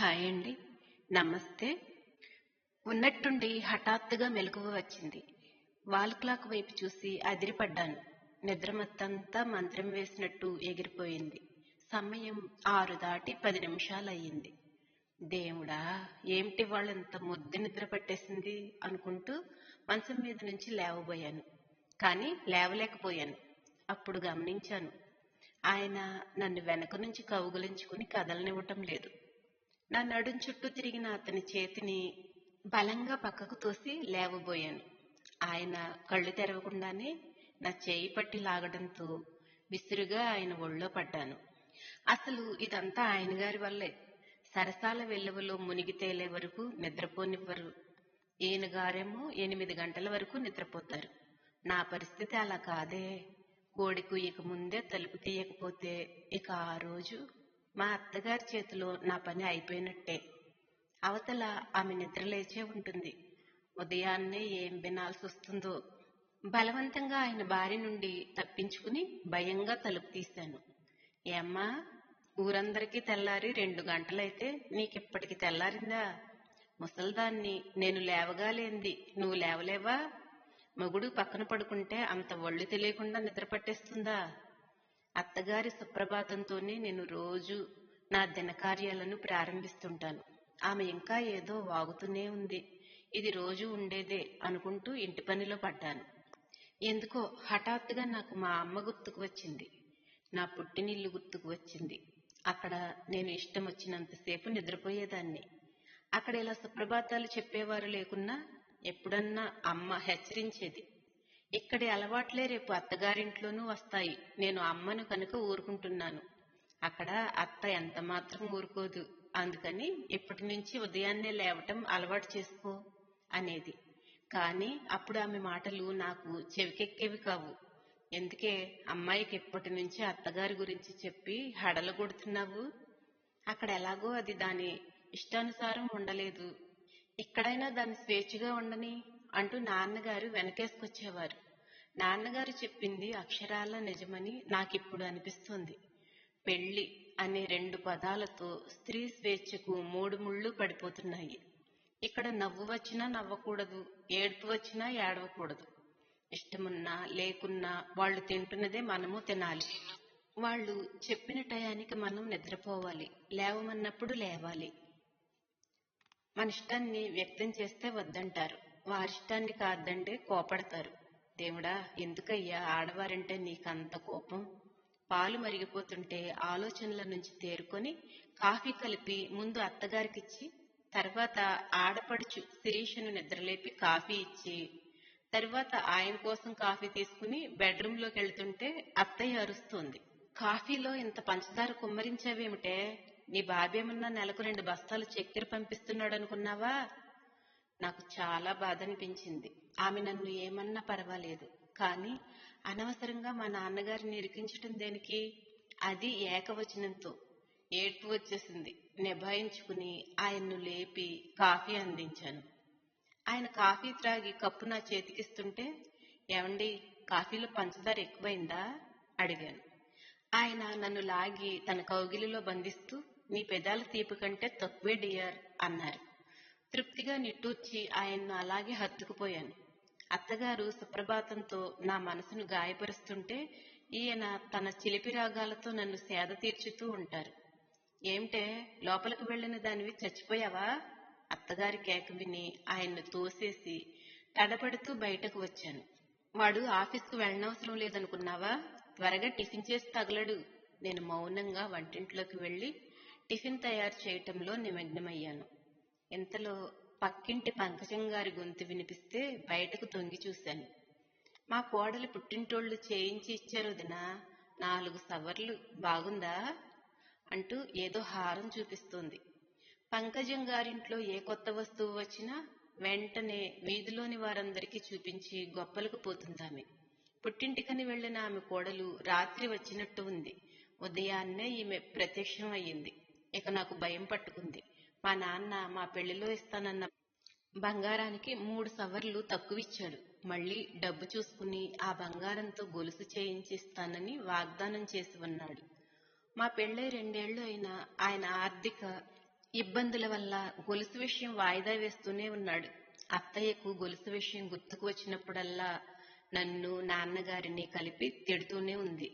Hi అండి. నమస్తే. ఉన్నట్టుండి హఠాత్తుగా మెలకువ వచ్చింది. వాల్ క్లాక్ వైపు చూసి అదిరిపడ్డాను. నిద్ర మొత్తంతా మంత్రం వేసినట్టు ఎగిరిపోయింది. సమయం 6 దాటి 10 నిమిషాలయ్యింది. దేవుడా, ఏమిటి వాళ్ళంత ముద్దు నిద్ర పట్టేసింది అనుకుంటూ మంచం మీద నుంచి లేవబోయాను. కానీ లేవలేకపోయాను. అప్పుడు గమనించాను, ఆయన నన్ను వెనక నుంచి కౌగిలించుకుని కదలనివ్వటం లేదు. నా నడుం చుట్టూ తిరిగిన అతని చేతిని బలంగా పక్కకు తోసి లేవబోయాను. ఆయన కళ్ళు తెరవకుండానే నా చేయి పట్టి లాగడంతో విసురుగా ఆయన ఒళ్ళో పడ్డాను. అసలు ఇదంతా ఆయన గారి వల్లే. సరసాల వెల్లువలో మునిగి తేలే వరకు నిద్రపోనివ్వరు. ఈయన గారేమో 8 గంటల వరకు నిద్రపోతారు. నా పరిస్థితి అలా కాదే. కోడి కుయ్యక ముందే తలుపు తీయకపోతే ఇక ఆ రోజు మా అత్తగారి చేతిలో నా పని అయిపోయినట్టే. అవతల ఆమె నిద్రలేచే ఉంటుంది. ఉదయాన్నే ఏం వినాల్సి వస్తుందో. బలవంతంగా ఆయన బారి నుండి తప్పించుకుని భయంగా తలుపు తీశాను. ఏమ్మా, ఊరందరికీ తెల్లారి 2 గంటలైతే నీకిప్పటికి తెల్లారిందా? ముసల్దాన్ని, నేను లేవగాలేంది నువ్వు లేవలేవా? మొగుడు పక్కన పడుకుంటే అంత ఒళ్ళు తెలియకుండా నిద్ర పట్టేస్తుందా? అత్తగారి సుప్రభాతంతోనే నేను రోజు నా దినకార్యాలను ప్రారంభిస్తుంటాను. ఆమె ఇంకా ఏదో వాగుతూనే ఉంది. ఇది రోజు ఉండేదే అనుకుంటూ ఇంటి పనిలో పడ్డాను. ఎందుకో హఠాత్తుగా నాకు మా అమ్మ గుర్తుకు వచ్చింది. నా పుట్టినిల్లు గుర్తుకు వచ్చింది. అక్కడ నేను ఇష్టం వచ్చినంతసేపు నిద్రపోయేదాన్ని. అక్కడ ఇలా సుప్రభాతాలు చెప్పేవారు లేకున్నా ఎప్పుడన్నా అమ్మ హెచ్చరించేది. ఇక్కడి అలవాట్లే రేపు అత్తగారింట్లోనూ వస్తాయి. నేను అమ్మను కనుక ఊరుకుంటున్నాను. అక్కడ అత్త ఎంత మాత్రం ఊరుకోదు. అందుకని ఇప్పటి నుంచి ఉదయాన్నే లేవటం అలవాటు చేసుకో అనేది. కానీ అప్పుడు ఆమె మాటలు నాకు చెవికెక్కేవి కావు. ఎందుకే అమ్మాయికి ఇప్పటి నుంచి అత్తగారి గురించి చెప్పి హడలగొడుతున్నావు? అక్కడ ఎలాగో అది దాని ఇష్టానుసారం ఉండలేదు. ఇక్కడైనా దాని స్వేచ్ఛగా ఉండని అంటూ నాన్నగారు వెనకేసుకొచ్చేవారు. నాన్నగారు చెప్పింది అక్షరాల నిజమని నాకిప్పుడు అనిపిస్తుంది. పెళ్లి అనే 2 పదాలతో స్త్రీ స్వేచ్ఛకు 3 ముళ్ళు పడిపోతున్నాయి. ఇక్కడ నవ్వు వచ్చినా నవ్వకూడదు, ఏడుపు వచ్చినా ఏడవకూడదు. ఇష్టమున్నా లేకున్నా వాళ్ళు తింటున్నదే మనము తినాలి. వాళ్ళు చెప్పిన టయానికి మనం నిద్రపోవాలి. లేవమన్నప్పుడు లేవాలి. మన ఇష్టాన్ని వ్యక్తం చేస్తే వద్దంటారు. వారిష్టాన్ని కాదంటే కోపడతారు. దేవుడా, ఎందుకయ్యా ఆడవారంటే నీకంత కోపం? పాలు మరిగిపోతుంటే ఆలోచనల నుంచి తేరుకొని కాఫీ కలిపి ముందు అత్తగారికిచ్చి, తర్వాత ఆడపడుచు శిరీషను నిద్రలేపి కాఫీ ఇచ్చి, తర్వాత ఆయన కోసం కాఫీ తీసుకుని బెడ్రూంలోకి వెళ్తుంటే అత్తయ్య అరుస్తోంది. కాఫీలో ఇంత పంచదార కుమ్మరించావేమిటే? నీ బాబేమన్నా నెలకు 2 బస్తాలు చక్కెర పంపిస్తున్నాడు అనుకున్నావా? నాకు చాలా బాధ అనిపించింది. ఆమె నన్ను ఏమన్నా పర్వాలేదు, కానీ అనవసరంగా మా నాన్నగారిని ఇరికించటం దేనికి? అది ఏకవచనంతో. ఏడ్పు వచ్చేసింది. నిభాయించుకుని ఆయన్ను లేపి కాఫీ అందించాను. ఆయన కాఫీ త్రాగి కప్పు నా చేతికిస్తుంటే, ఏమండి, కాఫీలో పంచదార ఎక్కువైందా అడిగాను. ఆయన నన్ను లాగి తన కౌగిలిలో బంధిస్తూ, నీ పెదాల తీపి కంటే తక్కువే డియర్ అన్నారు. తృప్తిగా నిట్టూర్చి ఆయన్ను అలాగే హత్తుకుపోయాను. అత్తగారు సుప్రభాతంతో నా మనసును గాయపరుస్తుంటే ఈయన తన చిలిపి రాగాలతో నన్ను సేద తీర్చుతూ ఉంటారు. ఏమిటే, లోపలికి వెళ్లిన దానివి చచ్చిపోయావా? అత్తగారి కేక విని ఆయన్ను తోసేసి తడబడుతూ బయటకు వచ్చాను. వాడు ఆఫీస్కు వెళ్ళనవసరం లేదనుకున్నావా? త్వరగా టిఫిన్ చేసి తగలడు. నేను మౌనంగా వంటింట్లోకి వెళ్లి టిఫిన్ తయారు చేయటంలో నిమగ్నమయ్యాను. ఇంతలో పక్కింటి పంకజం గారి గొంతు వినిపిస్తే బయటకు తొంగి చూశాను. మా కోడలి పుట్టింటోళ్లు చేయించి ఇచ్చారు వదినా, 4 సవర్లు, బాగుందా అంటూ ఏదో హారం చూపిస్తోంది. పంకజం గారింట్లో ఏ కొత్త వస్తువు వచ్చినా వెంటనే వీధిలోని వారందరికీ చూపించి గొప్పలకు పోతుందామె. పుట్టింటికని వెళ్లిన ఆమె కోడలు రాత్రి వచ్చినట్టు ఉంది. ఉదయాన్నే ఈమె ప్రత్యక్షం అయ్యింది. ఇక నాకు భయం పట్టుకుంది. మా నాన్న మా పెళ్లిలో ఇస్తానన్న బంగారానికి 3 సవర్లు తక్కువిచ్చాడు. మళ్లీ డబ్బు చూసుకుని ఆ బంగారంతో గొలుసు చేయించి ఇస్తానని వాగ్దానం చేసి ఉన్నాడు. మా పెళ్ళై 2 ఏళ్లు అయినా ఆయన ఆర్థిక ఇబ్బందుల వల్ల గొలుసు విషయం వాయిదా వేస్తూనే ఉన్నాడు. అత్తయ్యకు గొలుసు విషయం గుర్తుకు వచ్చినప్పుడల్లా నన్ను నాన్నగారిని కలిపి తిడుతూనే ఉంది.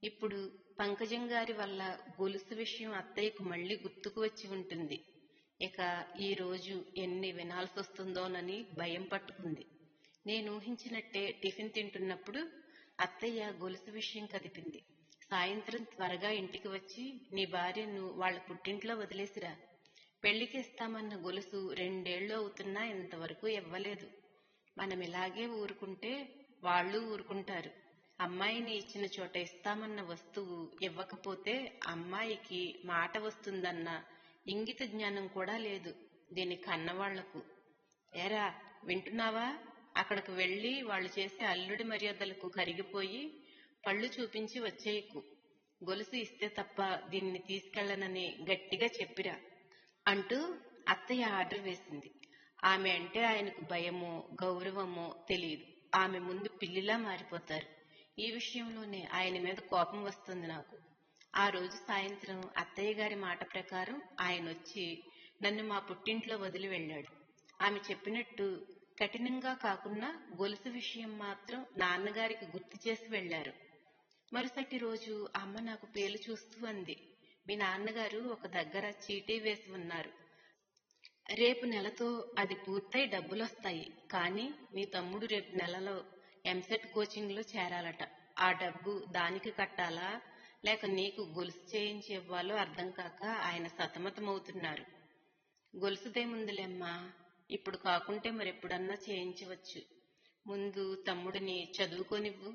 ఇప్పుడు పంకజం గారి వల్ల గొలుసు విషయం అత్తయ్యకు మళ్లీ గుర్తుకు వచ్చి ఉంటుంది. ఇక ఈ రోజు ఎన్ని వినాల్సి వస్తుందోనని భయం పట్టుకుంది. నేను ఊహించినట్టే టిఫిన్ తింటున్నప్పుడు అత్తయ్య గొలుసు విషయం కదిపింది. సాయంత్రం త్వరగా ఇంటికి వచ్చి నీ భార్యను వాళ్ళ పుట్టింట్లో వదిలేసిరా. పెళ్లికి ఇస్తామన్న గొలుసు 2 ఏళ్లు అవుతున్నా ఇంతవరకు ఇవ్వలేదు. మనం ఇలాగే ఊరుకుంటే వాళ్ళు ఊరుకుంటారు. అమ్మాయిని ఇచ్చిన చోట ఇస్తామన్న వస్తువు ఇవ్వకపోతే అమ్మాయికి మాట వస్తుందన్న ఇంగిత జ్ఞానం కూడా లేదు దీని కన్నవాళ్లకు. ఏరా వింటున్నావా? అక్కడికి వెళ్లి వాళ్ళు చేసే అల్లుడి మర్యాదలకు కరిగిపోయి పళ్ళు చూపించి వచ్చేయకు. గొలుసు ఇస్తే తప్ప దీన్ని తీసుకెళ్లనని గట్టిగా చెప్పిరా అంటూ అత్తయ్య ఆర్డర్ వేసింది. ఆమె అంటే ఆయనకు భయమో గౌరవమో తెలియదు. ఆమె ముందు పిల్లిలా మారిపోతారు. ఈ విషయంలోనే ఆయన మీద కోపం వస్తుంది నాకు. ఆ రోజు సాయంత్రం అత్తయ్య గారి మాట ప్రకారం ఆయన వచ్చి నన్ను మా పుట్టింట్లో వదిలి వెళ్ళాడు. ఆమె చెప్పినట్టు కఠినంగా కాకుండా గొలుసు విషయం మాత్రం నాన్నగారికి గుర్తు చేసి వెళ్లారు. మరుసటి రోజు అమ్మ నాకు పేలు చూస్తూ అంది, మీ నాన్నగారు ఒక దగ్గర చీటీ వేసి ఉన్నారు. రేపు నెలతో అది పూర్తయి డబ్బులొస్తాయి. కానీ మీ తమ్ముడు రేపు నెలలో ఎంసెట్ కోచింగ్ లో చేరాలట. ఆ డబ్బు దానికి కట్టాలా లేక నీకు గొలుసు చేయించి ఇవ్వాలో అర్థం కాక ఆయన సతమతమవుతున్నారు. గొలుసుదేముందులేమ్మా, ఇప్పుడు కాకుంటే మరెప్పుడన్నా చేయించవచ్చు. ముందు తమ్ముడిని చదువుకోనివ్వు.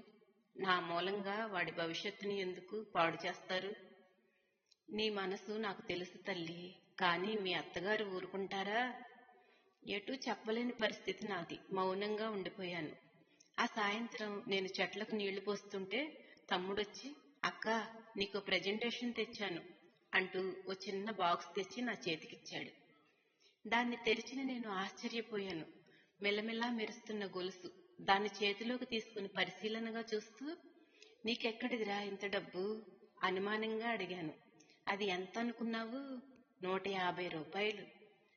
నా మూలంగా వాడి భవిష్యత్తుని ఎందుకు పాడు చేస్తారు? నీ మనసు నాకు తెలుసు తల్లి, కానీ మీ అత్తగారు ఊరుకుంటారా? ఎటూ చెప్పలేని పరిస్థితి నాది. మౌనంగా ఉండిపోయాను. ఆ సాయంత్రం నేను చెట్లకు నీళ్లు పోస్తుంటే తమ్ముడొచ్చి, అక్క నీకు ప్రెజెంటేషన్ తెచ్చాను అంటూ ఓ చిన్న బాక్స్ తెచ్చి నా చేతికిచ్చాడు. దాన్ని తెరిచిన నేను ఆశ్చర్యపోయాను. మెల్లమెల్లా మెరుస్తున్న గొలుసు. దాన్ని చేతిలోకి తీసుకుని పరిశీలనగా చూస్తూ, నీకెక్కడిదిరా ఇంత డబ్బు? అనుమానంగా అడిగాను. అది ఎంత అనుకున్నావు? 150 రూపాయలు.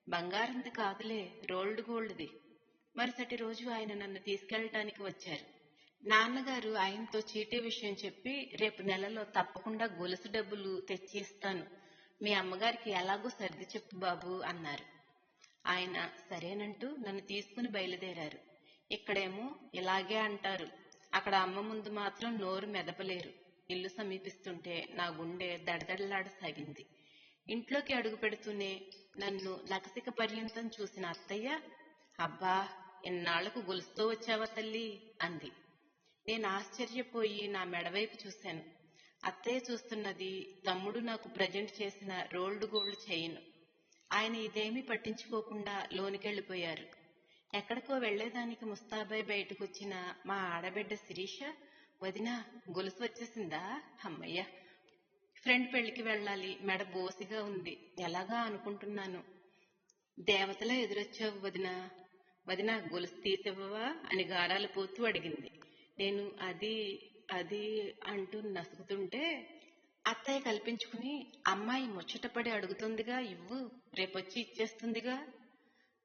బంగారంది కాదులే, రోల్డ్ గోల్డ్ది. మరుసటి రోజు ఆయన నన్ను తీసుకెళ్లటానికి వచ్చారు. నాన్నగారు ఆయనతో చీటీ విషయం చెప్పి రేపు నెలలో తప్పకుండా గొలుసు డబ్బులు తెచ్చి ఇస్తాను. మీ అమ్మగారికి ఎలాగో సర్ది చెప్పు బాబు అన్నారు. ఆయన సరేనంటూ నన్ను తీసుకుని బయలుదేరారు. ఇక్కడేమో ఇలాగే అంటారు, అక్కడ అమ్మ ముందు మాత్రం నోరు మెదపలేరు. ఇల్లు సమీపిస్తుంటే నా గుండె దడదడలాడసాగింది. ఇంట్లోకి అడుగు పెడుతూనే నన్ను లకసిక పర్యంతం చూసిన అత్తయ్య, అబ్బా ఎన్నాళ్లకు గొలుసుతో వచ్చావా తల్లి అంది. నేను ఆశ్చర్యపోయి నా మెడవైపు చూశాను. అత్తయ్య చూస్తున్నది తమ్ముడు నాకు ప్రజెంట్ చేసిన రోల్డ్ గోల్డ్ చైన్. ఆయన ఇదేమీ పట్టించుకోకుండా లోనికెళ్లిపోయారు. ఎక్కడికో వెళ్లేదానికి ముస్తాబై బయటకొచ్చిన మా ఆడబిడ్డ శిరీష, వదినా గొలుసు వచ్చేసిందా? అమ్మయ్య, ఫ్రెండ్ పెళ్లికి వెళ్ళాలి, మెడ బోసిగా ఉంది, ఎలాగా అనుకుంటున్నాను. దేవతలా ఎదురొచ్చావు వదినా. వదినా గొలుసు తీసివ్వవా అని గారాలు పోతూ అడిగింది. నేను అది అది అంటూ నసుగుతుంటే అత్తయ్య కల్పించుకుని, అమ్మాయి ముచ్చటపడి అడుగుతుందిగా, ఇవ్వు, రేపొచ్చి ఇచ్చేస్తుందిగా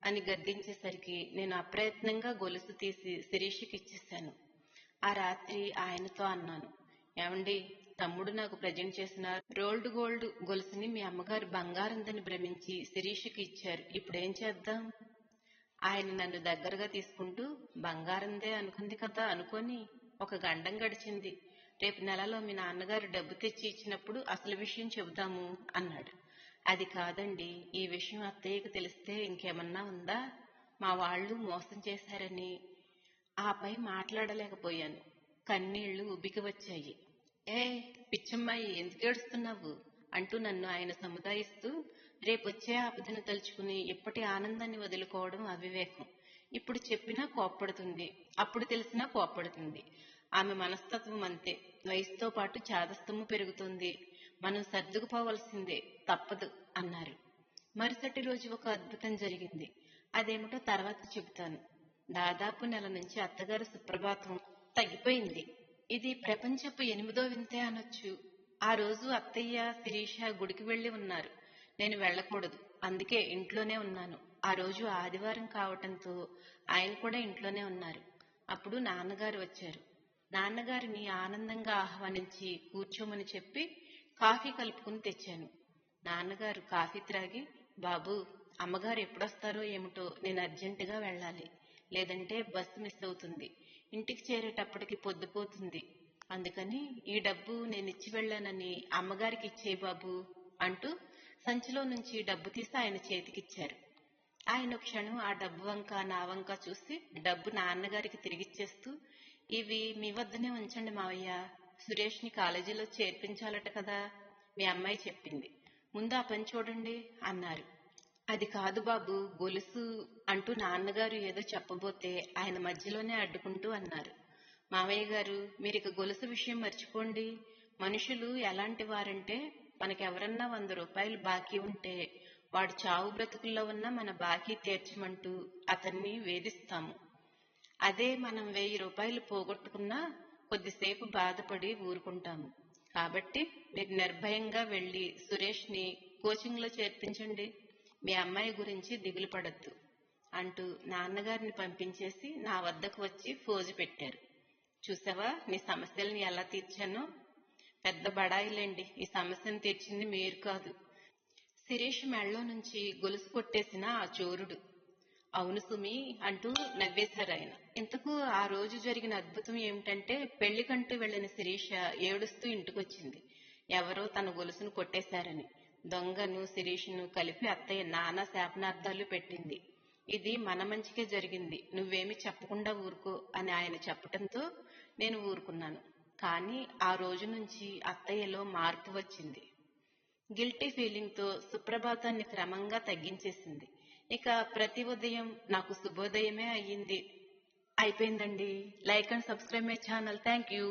అని గద్దించేసరికి నేను అప్రయత్నంగా గొలుసు తీసి శిరీషకి ఇచ్చేశాను. ఆ రాత్రి ఆయనతో అన్నాను, ఏమండి, తమ్ముడు నాకు ప్రజెంట్ చేసిన రోల్డ్ గోల్డ్ గొలుసుని మీ అమ్మగారు బంగారందని భ్రమించి శిరీషకి ఇచ్చారు. ఇప్పుడేం చేద్దాం? ఆయన నన్ను దగ్గరగా తీసుకుంటూ, బంగారందే అనుకుంది కదా అనుకొని ఒక గండం గడిచింది. రేపు నెలలో మీ నాన్నగారు డబ్బు తెచ్చి ఇచ్చినప్పుడు అసలు విషయం చెబుతాము అన్నాడు. అది కాదండి, ఈ విషయం అత్తయ్యకు తెలిస్తే ఇంకేమన్నా ఉందా? మా వాళ్ళు మోసం చేశారని. ఆపై మాట్లాడలేకపోయాను. కన్నీళ్లు ఉబికి వచ్చాయి. ఏ పిచ్చమ్మాయి, ఎందుకు ఏడుస్తున్నావు అంటూ నన్ను ఆయన సముదాయిస్తూ, రేపొచ్చే ఆపదను తలుచుకుని ఇప్పటి ఆనందాన్ని వదులుకోవడం అవివేకం. ఇప్పుడు చెప్పినా కోప్పడుతుంది, అప్పుడు తెలిసినా కోప్పడుతుంది. ఆమె మనస్తత్వం అంతే. వయసుతో పాటు చాదస్తము పెరుగుతుంది. మనం సర్దుకుపోవలసిందే, తప్పదు అన్నారు. మరుసటి రోజు ఒక అద్భుతం జరిగింది. అదేమిటో తర్వాత చెబుతాను. దాదాపు నెల నుంచి అత్తగారు సుప్రభాతం తగ్గిపోయింది. ఇది ప్రపంచపు 8వ వింతే అనొచ్చు. ఆ రోజు అత్తయ్య శిరీష గుడికి వెళ్లి ఉన్నారు. నేను వెళ్ళకూడదు, అందుకే ఇంట్లోనే ఉన్నాను. ఆ రోజు ఆదివారం కావటంతో ఆయన కూడా ఇంట్లోనే ఉన్నారు. అప్పుడు నాన్నగారు వచ్చారు. నాన్నగారిని ఆనందంగా ఆహ్వానించి కూర్చోమని చెప్పి కాఫీ కలుపుకుని తెచ్చాను. నాన్నగారు కాఫీ త్రాగి, బాబు, అమ్మగారు ఎప్పుడొస్తారో ఏమిటో, నేను అర్జెంటుగా వెళ్ళాలి, లేదంటే బస్సు మిస్ అవుతుంది, ఇంటికి చేరేటప్పటికి పొద్దుపోతుంది, అందుకని ఈ డబ్బు నేను ఇచ్చి వెళ్ళానని అమ్మగారికి ఇచ్చేయి బాబు అంటూ సంచిలో నుంచి డబ్బు తీసి ఆయన చేతికిచ్చారు. ఆయన క్షణం ఆ డబ్బు వంక నా వంక చూసి డబ్బు నాన్నగారికి తిరిగిచ్చేస్తూ, ఇవి మీ వద్దనే ఉంచండి మావయ్య, సురేష్ని కాలేజీలో చేర్పించాలట కదా, మీ అమ్మాయి చెప్పింది, ముందు ఆ పని చూడండి అన్నారు. అది కాదు బాబు, గొలుసు అంటూ నాన్నగారు ఏదో చెప్పబోతే ఆయన మధ్యలోనే అడ్డుకుంటూ అన్నారు, మావయ్య గారు, మీరిక గొలుసు విషయం మర్చిపోండి. మనుషులు ఎలాంటి వారంటే, మనకెవరన్నా 100 రూపాయలు బాకీ ఉంటే వాడు చావు బ్రతుకుల్లో ఉన్న మన బాకీ తీర్చమంటూ అతన్ని వేధిస్తాము. అదే మనం 1000 రూపాయలు పోగొట్టుకున్నా కొద్దిసేపు బాధపడి ఊరుకుంటాము. కాబట్టి మీరు నిర్భయంగా వెళ్లి సురేష్ని కోచింగ్లో చేర్పించండి, మీ అమ్మాయి గురించి దిగులు పడద్దు అంటూ నాన్నగారిని పంపించేసి నా వద్దకు వచ్చి ఫోజు పెట్టారు. చూసావా నీ సమస్యల్ని ఎలా తీర్చానో? పెద్ద బడాయిలేండి, ఈ సమస్యను తీర్చింది మీరు కాదు. శిరీష్ మెళ్ళో నుంచి గొలుసు కొట్టేసిన ఆ చోరుడు. అవును సుమి అంటూ నవ్వేశారాయన. ఇంతకు ఆ రోజు జరిగిన అద్భుతం ఏమిటంటే, పెళ్లికంటూ వెళ్లిన శిరీష ఏడుస్తూ ఇంటికొచ్చింది. ఎవరో తన గొలుసును కొట్టేశారని. దొంగను శిరీషను కలిపి అత్తయ్య నానా శాపనార్థాలు పెట్టింది. ఇది మన మంచికే జరిగింది, నువ్వేమీ చెప్పకుండా ఊరుకో అని ఆయన చెప్పటంతో నేను ఊరుకున్నాను. కానీ ఆ రోజు నుంచి అత్తయ్యలో మార్పు వచ్చింది. గిల్టీ ఫీలింగ్తో సుప్రభాతాన్ని క్రమంగా తగ్గించేసింది. ఇక ప్రతి ఉదయం నాకు శుభోదయమే అయిపోయిందండి. Like and subscribe my channel. Thank you.